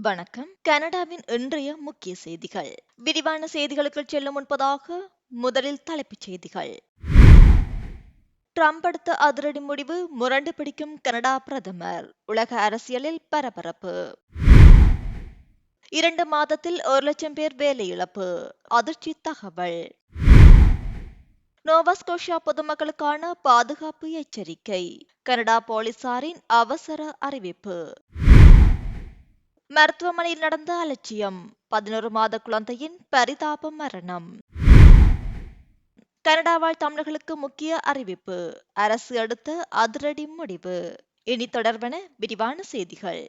வணக்கம். கனடாவின் இன்றைய முக்கிய செய்திகள். விரிவான செய்திகளுக்கு செல்லும் முன்பதாக முதலில் தலைப்புச் செய்திகள். ட்ரம்ப் எடுத்த அதிரடி முடிவு முரண்டு பிடிக்கும் கனடா பிரதமர். உலக அரசியலில் பரபரப்பு. 2 மாதத்தில் 1,00,000 பேர் வேலை இழப்பு. அதிர்ச்சி தகவல். நோவா ஸ்கோஷியா பொதுமக்களுக்கான பாதுகாப்பு எச்சரிக்கை. கனடா போலீசாரின் அவசர அறிவிப்பு. மருத்துவமனையில் நடந்த அலட்சியம். 11 மாத குழந்தையின் பரிதாப மரணம். கனடா வாழ் தமிழர்களுக்கு முக்கிய அறிவிப்பு. அரசு எடுத்த அதிரடி முடிவு. இனி தொடர்பன விரிவான செய்திகள்.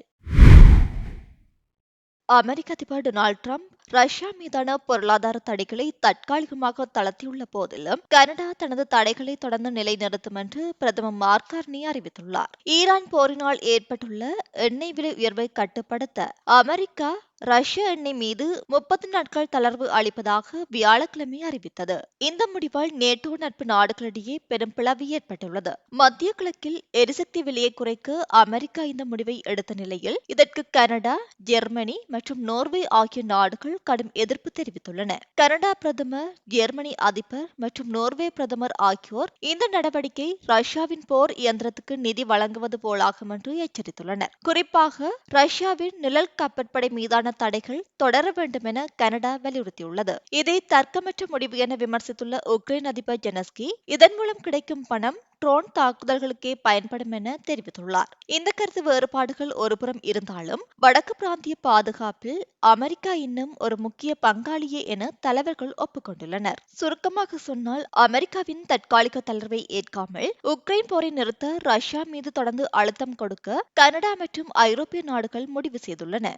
அமெரிக்க அதிபர் டொனால்ட் ட்ரம்ப் ரஷ்யா மீதான பொருளாதார தடைகளை தற்காலிகமாக தளர்த்தியுள்ள போதிலும் கனடா தனது தடைகளை தொடர்ந்து நிலைநிறுத்தும் என்று பிரதமர் மார்க் கார்னி அறிவித்துள்ளார். ஈரான் போரினால் ஏற்பட்டுள்ள எண்ணெய் விலை உயர்வை கட்டுப்படுத்த அமெரிக்கா ரஷ்ய எண்ணெய் மீது 30 நாட்கள் தளர்வு அளிப்பதாக வியாழக்கிழமை அறிவித்தது. இந்த முடிவால் நேட்டோ நட்பு நாடுகளிடையே பெரும் பிளவு ஏற்பட்டுள்ளது. மத்திய கிழக்கில் எரிசக்தி விலையை குறைக்க அமெரிக்கா இந்த முடிவை எடுத்த நிலையில் இதற்கு கனடா, ஜெர்மனி மற்றும் நோர்வே ஆகிய நாடுகள் கடும் எதிர்ப்பு தெரிவித்துள்ளன. கனடா பிரதமர், ஜெர்மனி அதிபர் மற்றும் நோர்வே பிரதமர் ஆகியோர் இந்த நடவடிக்கை ரஷ்யாவின் போர் இயந்திரத்துக்கு நிதி வழங்குவது போலாகும் என்று எச்சரித்துள்ளனர். குறிப்பாக ரஷ்யாவின் நிழல் கப்பற்படை மீதான தடைகள் தொடர வேண்டும் என கனடா வலியுறுத்தியுள்ளது. இதை தர்க்கமற்ற முடிவு என விமர்சித்துள்ள உக்ரைன் அதிபர் ஜெலன்ஸ்கி இதன் மூலம் கிடைக்கும் பணம் ட்ரோன் தாக்குதல்களுக்கே பயன்படும் என தெரிவித்துள்ளார். இந்த கருத்து வேறுபாடுகள் ஒருபுறம் இருந்தாலும் வடக்கு பிராந்திய பாதுகாப்பில் அமெரிக்கா இன்னும் ஒரு முக்கிய பங்காளியே என தலைவர்கள் ஒப்புக்கொண்டுள்ளனர். சுருக்கமாக சொன்னால் அமெரிக்காவின் தற்காலிக தளர்வை ஏற்காமல் உக்ரைன் போரை நிறுத்த ரஷ்யா மீது தொடர்ந்து அழுத்தம் கொடுக்க கனடா மற்றும் ஐரோப்பிய நாடுகள் முடிவு செய்துள்ளன.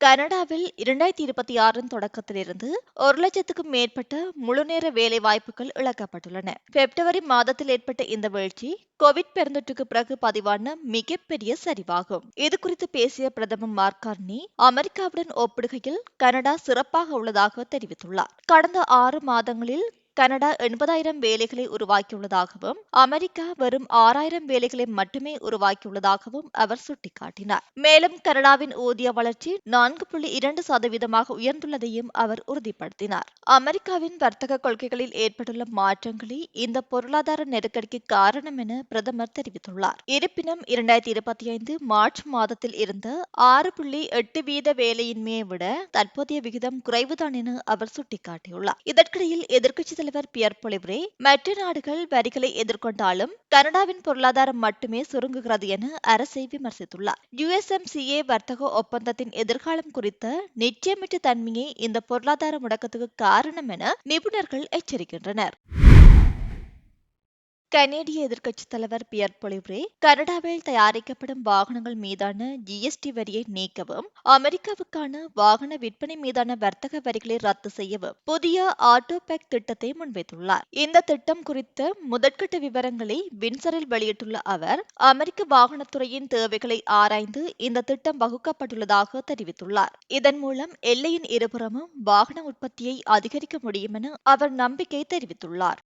கனடாவில் 2026 தொடக்கத்திலிருந்து 1,00,000க்கும் மேற்பட்ட முழுநேர வேலை வாய்ப்புகள் இழக்கப்பட்டுள்ளன. பிப்ரவரி மாதத்தில் ஏற்பட்ட இந்த வீழ்ச்சி கோவிட் பெருந்தொற்றுக்கு பிறகு பதிவான மிகப்பெரிய சரிவாகும். இது குறித்து பேசிய பிரதமர் மார்க் கார்னி அமெரிக்காவுடன் ஒப்பிடுகையில் கனடா சிறப்பாக உள்ளதாக தெரிவித்துள்ளார். கடந்த 6 மாதங்களில் கனடா 80,000 வேலைகளை உருவாக்கியுள்ளதாகவும் அமெரிக்கா வெறும் 6,000 வேலைகளை மட்டுமே உருவாக்கியுள்ளதாகவும் அவர் சுட்டிக்காட்டினார். மேலும் கனடாவின் ஊதிய வளர்ச்சி 4.2% உயர்ந்துள்ளதையும் அவர் உறுதிப்படுத்தினார். அமெரிக்காவின் வர்த்தக கொள்கைகளில் ஏற்பட்டுள்ள மாற்றங்களே இந்த பொருளாதார நெருக்கடிக்கு காரணம் என பிரதமர் தெரிவித்துள்ளார். இருப்பினும் 2025 மார்ச் மாதத்தில் இருந்த 6.8% வேலையின்மையை விட தற்போதைய விகிதம் குறைவுதான் என அவர் சுட்டிக்காட்டியுள்ளார். இதற்கிடையில் எதிர்க்கட்சி தலைவர் பியர் பொலிவரே மற்ற நாடுகள் வரிகளை எதிர்கொண்டாலும் கனடாவின் பொருளாதாரம் மட்டுமே சுருங்குகிறது என அரசை விமர்சித்துள்ளார். USMCA வர்த்தக ஒப்பந்தத்தின் எதிர்காலம் குறித்த நிச்சயமற்ற தன்மையே இந்த பொருளாதார முடக்கத்துக்கு காரணம் என நிபுணர்கள் எச்சரிக்கின்றனர். கனேடிய எதிர்க்கட்சித் தலைவர் பியர் பொலிவரே கனடாவில் தயாரிக்கப்படும் வாகனங்கள் மீதான GST வரியை நீக்கவும் அமெரிக்காவுக்கான வாகன விற்பனை மீதான வர்த்தக வரிகளை ரத்து செய்யவும் புதிய ஆட்டோபேக் திட்டத்தை முன்வைத்துள்ளார். இந்த திட்டம் குறித்த முதற்கட்ட விவரங்களை வின்சரில் வெளியிட்டுள்ள அவர் அமெரிக்க வாகனத்துறையின் தேவைகளை ஆராய்ந்து இந்த திட்டம் வகுக்கப்பட்டுள்ளதாக தெரிவித்துள்ளார். இதன் மூலம் எல்லையின் இருபுறமும் வாகன உற்பத்தியை அதிகரிக்க முடியும் என அவர் நம்பிக்கை தெரிவித்துள்ளார்.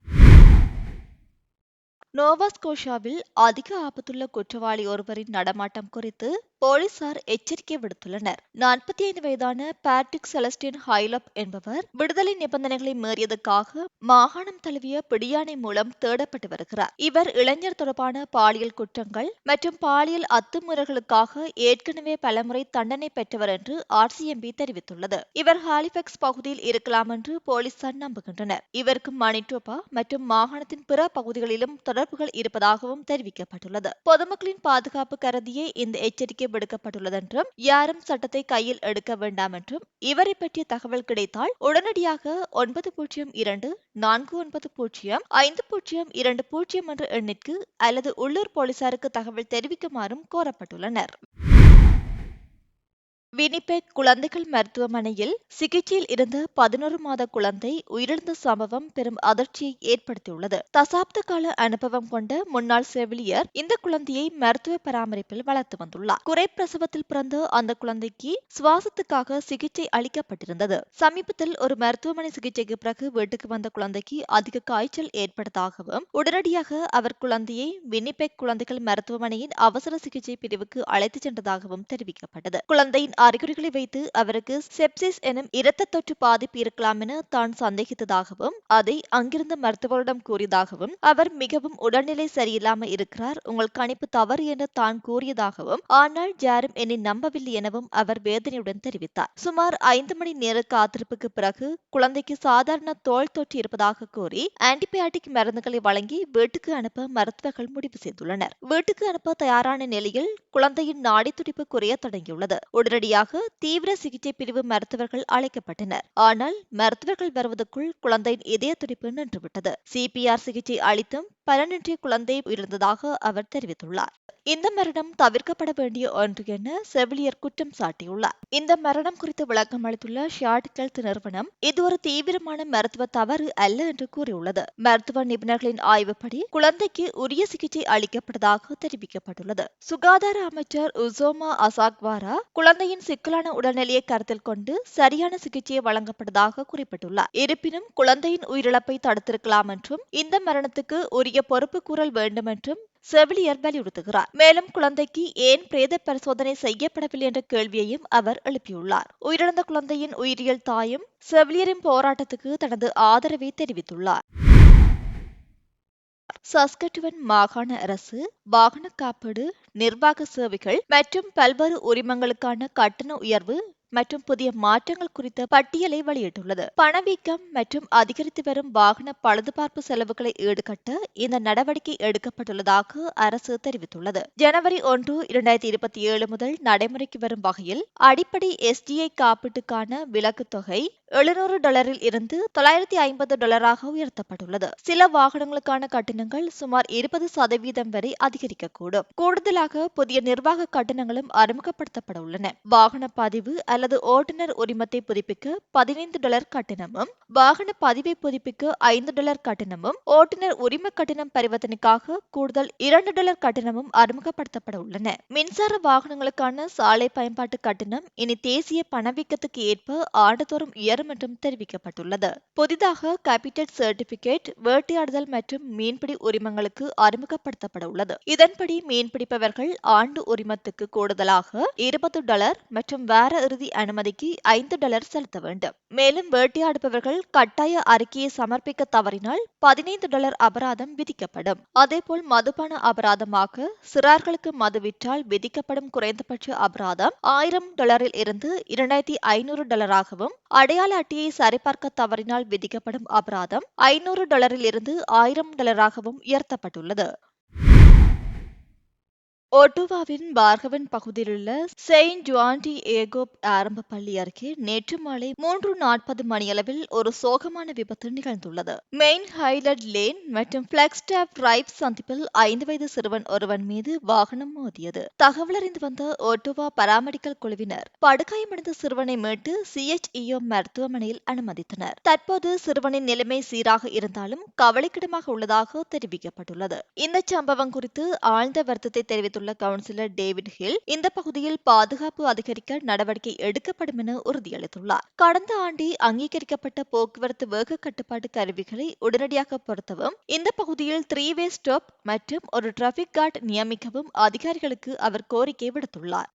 நோவா ஸ்கோஷியாவில் அதிக ஆபத்துள்ள குற்றவாளி ஒருவரின் நடமாட்டம் குறித்து போலீசார் எச்சரிக்கை விடுத்துள்ளனர். 45 வயதான பேட்ரிக் செலஸ்டின் ஹைலப் என்பவர் விடுதலை நிபந்தனைகளை மீறியதற்காக மாகாணம் தழுவிய பிடியாணை மூலம் தேடப்பட்டு வருகிறார். இவர் இளைஞர் தொடர்பான பாலியல் குற்றங்கள் மற்றும் பாலியல் அத்துமீறல்களுக்காக ஏற்கனவே பலமுறை தண்டனை பெற்றவர் என்று RCMP தெரிவித்துள்ளது. இவர் ஹாலிஃபேக்ஸ் பகுதியில் இருக்கலாம் என்று போலீசார் நம்புகின்றனர். இவருக்கு மணிட்டோபா மற்றும் மாகாணத்தின் பிற பகுதிகளிலும் தொடர்புகள் இருப்பதாகவும் தெரிவிக்கப்பட்டுள்ளது. பொதுமக்களின் பாதுகாப்பு கருதியே இந்த எச்சரிக்கை விடுக்கப்பட்டுள்ளதென்றும் யாரும் சட்டத்தை கையில் எடுக்க வேண்டாம் என்றும் இவரை பற்றிய தகவல் கிடைத்தால் உடனடியாக 902-4905-20 என்ற எண்ணிற்கு அல்லது உள்ளூர் போலீசாருக்கு தகவல் தெரிவிக்குமாறும் கோரப்பட்டுள்ளனர். வினிபெக் குழந்தைகள் மருத்துவமனையில் சிகிச்சையில் இருந்த 11 மாத குழந்தை உயிரிழந்த சம்பவம் பெரும் அதிர்ச்சியை ஏற்படுத்தியுள்ளது. தசாப்த கால அனுபவம் கொண்ட முன்னாள் செவிலியர் இந்த குழந்தையை மருத்துவ பராமரிப்பில் வளர்த்து வந்துள்ளார். குறைப்பிரசவத்தில் பிறந்த அந்த குழந்தைக்கு சுவாசத்துக்காக சிகிச்சை அளிக்கப்பட்டிருந்தது. சமீபத்தில் ஒரு மருத்துவமனை சிகிச்சைக்கு பிறகு வீட்டுக்கு வந்த குழந்தைக்கு அதிக காய்ச்சல் ஏற்பட்டதாகவும் உடனடியாக அவர் குழந்தையை வினிபெக் குழந்தைகள் மருத்துவமனையின் அவசர சிகிச்சை பிரிவுக்கு அழைத்துச் சென்றதாகவும் தெரிவிக்கப்பட்டது. குழந்தையின் அறிகுறிகளை வைத்து அவருக்கு செப்சிஸ் எனும் இரத்த தொற்று பாதிப்பு இருக்கலாம் என தான் சந்தேகித்ததாகவும் அதை அங்கிருந்த மருத்துவரிடம் கூறியதாகவும் அவர் மிகவும் உடல்நிலை சரியில்லாமல் இருக்கிறார், உங்கள் கணிப்பு தவறு என தான் கூறியதாகவும் ஆனால் யாரும் என்னை நம்பவில்லை எனவும் அவர் வேதனையுடன் தெரிவித்தார். சுமார் 5 மணி நேர காத்திருப்புக்கு பிறகு குழந்தைக்கு சாதாரண தோல் தொற்று இருப்பதாக கூறி ஆன்டிபயாட்டிக் மருந்துகளை வழங்கி வீட்டுக்கு அனுப்ப மருத்துவர்கள் முடிவு செய்துள்ளனர். வீட்டுக்கு அனுப்ப தயாரான நிலையில் குழந்தையின் நாடி துடிப்பு குறைய தொடங்கியுள்ளது. உடனடியாக தீவிர சிகிச்சை பிரிவு மருத்துவர்கள் அழைக்கப்பட்டனர். ஆனால் மருத்துவர்கள் வருவதற்குள் குழந்தையின் இதய துடிப்பு நின்றுவிட்டது. CPR சிகிச்சை அளித்தும் பலனின்றி குழந்தை உயிரிழந்ததாக அவர் தெரிவித்துள்ளார். இந்த மரணம் தவிர்க்கப்பட வேண்டிய ஒன்று என செவிலியர் குற்றம் சாட்டியுள்ளார். இந்த மரணம் குறித்து விளக்கம் அளித்துள்ள ஷார்ட் ஹெல்த் நிறுவனம் இது ஒரு தீவிரமான மருத்துவ தவறு அல்ல என்று கூறியுள்ளது. மருத்துவ நிபுணர்களின் ஆய்வுப்படி குழந்தைக்கு உரிய சிகிச்சை அளிக்கப்பட்டதாக தெரிவிக்கப்பட்டுள்ளது. சுகாதார அமைச்சர் உசோமா அசாக்வாரா குழந்தையின் சிக்கலான உடல்நிலையை கருத்தில் கொண்டு சரியான சிகிச்சையை வழங்கப்பட்டதாக குறிப்பிட்டுள்ளார். இருப்பினும் குழந்தையின் உயிரிழப்பை தடுத்திருக்கலாம் என்றும் இந்த மரணத்துக்கு உரிய பொறுப்பு கூறல் வேண்டும் என்றும் செவிலியர் வலியுறுத்துகிறார். மேலும் குழந்தைக்கு ஏன் பிரேத பரிசோதனை செய்யப்படவில்லை என்ற கேள்வியையும் அவர் எழுப்பியுள்ளார். உயிரிழந்த குழந்தையின் உயிரியல் தாயும் செவிலியரின் போராட்டத்துக்கு தனது ஆதரவை தெரிவித்துள்ளார். சஸ்கட்டுவன் மாகாண அரசு வாகன காப்பீடு, நிர்வாக சேவைகள் மற்றும் பல்வேறு உரிமங்களுக்கான கட்டண உயர்வு மற்றும் புதிய மாற்றங்கள் குறித்த பட்டியலை வெளியிட்டுள்ளது. பணவீக்கம் மற்றும் அதிகரித்து வரும் வாகன பழுதுபார்ப்பு செலவுகளை ஈடுகட்ட இந்த நடவடிக்கை எடுக்கப்பட்டுள்ளதாக அரசு தெரிவித்துள்ளது. ஜனவரி 1, 2027 முதல் நடைமுறைக்கு வரும் வகையில் அடிப்படை SGI காப்பீட்டுக்கான விலக்கு தொகை $700 இருந்து $950 உயர்த்தப்பட்டுள்ளது. சில வாகனங்களுக்கான கட்டணங்கள் சுமார் 20% வரை அதிகரிக்கக்கூடும். கூடுதலாக புதிய நிர்வாக கட்டணங்களும் அறிமுகப்படுத்தப்பட உள்ளன. வாகன பதிவு அல்லது ஓட்டுநர் உரிமத்தை புதுப்பிக்க $15 கட்டணமும், வாகன பதிவை புதுப்பிக்க $5 கட்டணமும், ஓட்டுநர் உரிம கட்டணம் பரிவர்த்தனைக்காக கூடுதல் $2 கட்டணமும் அறிமுகப்படுத்தப்பட உள்ளன. மின்சார வாகனங்களுக்கான சாலை பயன்பாட்டு கட்டணம் இனி தேசிய பணவீக்கத்துக்கு ஏற்ப ஆண்டுதோறும் உயரும் என்றும் தெரிவிக்கப்பட்டுள்ளது. புதிதாக கேபிட்டல் சர்டிபிகேட், வேட்டையாடுதல் மற்றும் மீன்பிடி உரிமங்களுக்கு அறிமுகப்படுத்தப்பட உள்ளது. இதன்படி மீன்பிடிப்பவர்கள் ஆண்டு உரிமத்துக்கு கூடுதலாக $20 மற்றும் வார இறுதி அனுமதிக்கு $5 செலுத்த வேண்டும். மேலும் வேட்டையாடுபவர்கள் கட்டாய அறிக்கையை சமர்ப்பிக்க தவறினால் $15 அபராதம் விதிக்கப்படும். அதேபோல் மதுபான அபராதமாக சிறார்களுக்கு மது விற்றால் விதிக்கப்படும் குறைந்தபட்ச அபராதம் $1000 இருந்து $2500 அடையாள அட்டையை சரிபார்க்க தவறினால் விதிக்கப்படும் அபராதம் $500 இருந்து $1000 உயர்த்தப்பட்டுள்ளது. ஒட்டோவாவின் பார்கவன் பகுதியிலுள்ள செயின்ட் ஜுவான் டி ஏகோப் ஆரம்ப பள்ளி அருகே நேற்று மாலை 3:40 மணியளவில் ஒரு சோகமான விபத்து நிகழ்ந்துள்ளது. மெயின் ஹைலட் லேன் மற்றும் பிளாக்ஸ்டாப் டிரைவ் சந்திப்பில் 5 வயது சிறுவன் ஒருவன் மீது வாகனம் மோதியது. தகவலறிந்து வந்த ஒட்டோவா பராமெடிக்கல் குழுவினர் படுகாயமடைந்த சிறுவனை மீட்டு CHEO மருத்துவமனையில் அனுமதித்தனர். தற்போது சிறுவனின் நிலைமை சீராக இருந்தாலும் கவலைக்கிடமாக உள்ளதாக தெரிவிக்கப்பட்டுள்ளது. இந்த சம்பவம் குறித்து ஆழ்ந்த வருத்தத்தை தெரிவித்துள்ள கவுன்சிலர் டேவிட் ஹில் இந்த பகுதியில் பாதுகாப்பு அதிகரிக்க நடவடிக்கை எடுக்கப்படும் என உறுதியளித்துள்ளார். கடந்த ஆண்டே அங்கீகரிக்கப்பட்ட போக்குவரத்து வேக கட்டுப்பாட்டு கருவிகளை உடனடியாக பொருத்தவும், இந்த பகுதியில் 3-வே ஸ்டாப் மற்றும் ஒரு டிராபிக் கார்டு நியமிக்கவும் அதிகாரிகளுக்கு அவர் கோரிக்கை விடுத்துள்ளார்.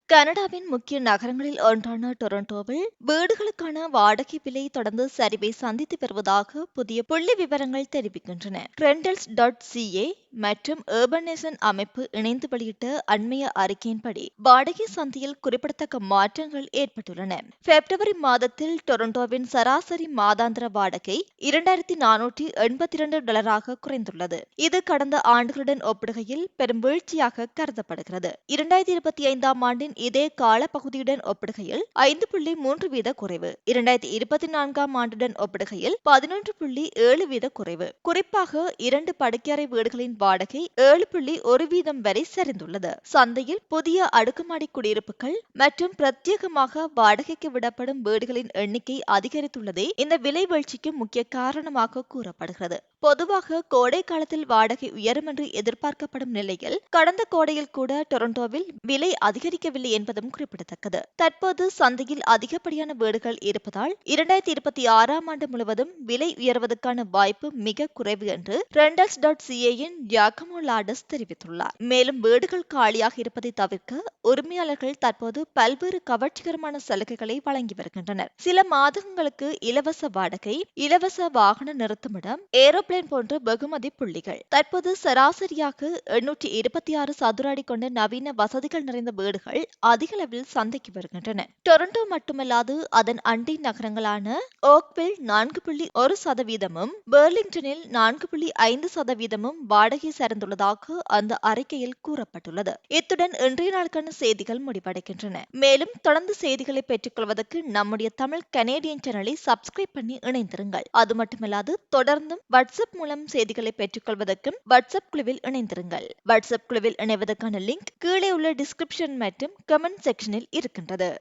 கனடாவின் முக்கிய நகரங்களில் ஒன்றான டொரண்டோவில் வீடுகளுக்கான வாடகை விலை தொடர்ந்து சரிவை சந்தித்து வருவதாக புதிய புள்ளி விவரங்கள் தெரிவிக்கின்றன. Rentals.ca மற்றும் Urbanation அமைப்பு இணைந்து வெளியிட்ட அண்மைய அறிக்கையின்படி வாடகை சந்தையில் குறிப்பிடத்தக்க மாற்றங்கள் ஏற்பட்டுள்ளன. பிப்ரவரி மாதத்தில் டொரண்டோவின் சராசரி மாதாந்திர வாடகை $2482 குறைந்துள்ளது. இது கடந்த ஆண்டுகளுடன் ஒப்பிடுகையில் பெரும் வீழ்ச்சியாக கருதப்படுகிறது. 2025 ஆண்டின் இதே காலப்பகுதியுடன் ஒப்பிடுகையில் 5.3 வீத குறைவு. 2024 ஆண்டுடன் ஒப்பிடுகையில் 11.7 வீத குறைவு. குறிப்பாக 2 படுக்கையறை வீடுகளின் வாடகை 7.1 வீதம் வரை சரிந்துள்ளது. சந்தையில் புதிய அடுக்குமாடி குடியிருப்புகள் மற்றும் பிரத்யேகமாக வாடகைக்கு விடப்படும் வீடுகளின் எண்ணிக்கை அதிகரித்துள்ளதே இந்த விலை வீழ்ச்சிக்கு முக்கிய காரணமாக கூறப்படுகிறது. பொதுவாக கோடை காலத்தில் வாடகை உயரும் என்று எதிர்பார்க்கப்படும் நிலையில் கடந்த கோடையில் கூட டொரண்டோவில் விலை அதிகரிக்கவில்லை என்பதும் குறிப்பிடத்தக்கது. தற்போது சந்தையில் அதிகப்படியான வீடுகள் இருப்பதால் 2026 ஆண்டு முழுவதும் விலை உயர்வதற்கான வாய்ப்பு மிக குறைவு என்று Rentals.ca-யின் ஜாக்கமோ லாடஸ் தெரிவித்துள்ளார். மேலும் வீடுகள் காலியாக இருப்பதை தவிர்க்க உரிமையாளர்கள் தற்போது பல்வேறு கவர்ச்சிகரமான சலுகைகளை வழங்கி வருகின்றனர். சில மாதங்களுக்கு இலவச வாடகை, இலவச வாகன நிறுத்துமிடம், ஏரோப்ளேன் போன்ற வெகுமதி புள்ளிகள். தற்போது சராசரியாக 826 சதுர அடி கொண்ட நவீன வசதிகள் நிறைந்த வீடுகள் அதிக அளவில் சந்தைக்கு வருகின்றன. டொரண்டோ மட்டுமல்லாது அதன் அண்டை நகரங்களான ஓக்வில் 4.1%, பெர்லிங்டனில் 4.5% வாடகை சரிந்துள்ளதாக அந்த அறிக்கையில் கூறப்பட்டுள்ளது. இத்துடன் இன்றைய நாளுக்கான செய்திகள் முடிவடைகின்றன. மேலும் தொடர்ந்து செய்திகளை பெற்றுக் கொள்வதற்கு நம்முடைய தமிழ் கனேடியன் சேனலை சப்ஸ்கிரைப் பண்ணி இணைந்திருங்கள். அது மட்டுமல்லாது தொடர்ந்தும் வாட்ஸ்அப் மூலம் செய்திகளை பெற்றுக் கொள்வதற்கும் வாட்ஸ்அப் குழுவில் இணைந்திருங்கள். வாட்ஸ்அப் குழுவில் இணைவதற்கான லிங்க் கீழே உள்ள டிஸ்கிரிப்ஷன் மற்றும் கமெண்ட் செக்ஷனில் இருக்கின்றது.